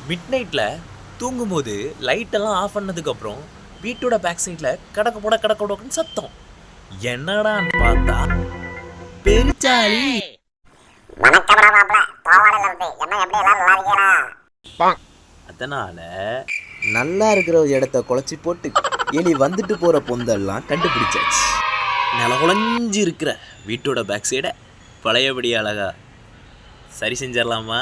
Mid நைட்டில் தூங்கும்போது லைட்டெல்லாம் of பண்ணதுக்கப்புறம் வீட்டோட பேக் சைடில் கடக்க போடக்குன்னு சத்தம். என்னடான்னு பார்த்தா பெருச்சாளி. அதனால நல்லா இருக்கிற ஒரு இடத்த குழச்சி போட்டு எலி வந்துட்டு போகிற பொந்தெல்லாம் கண்டுபிடிச்சாச்சு. நிலகுலைஞ்சி இருக்கிற வீட்டோட பேக் சைடை பழையபடி அழகா சரி செஞ்சிடலாமா?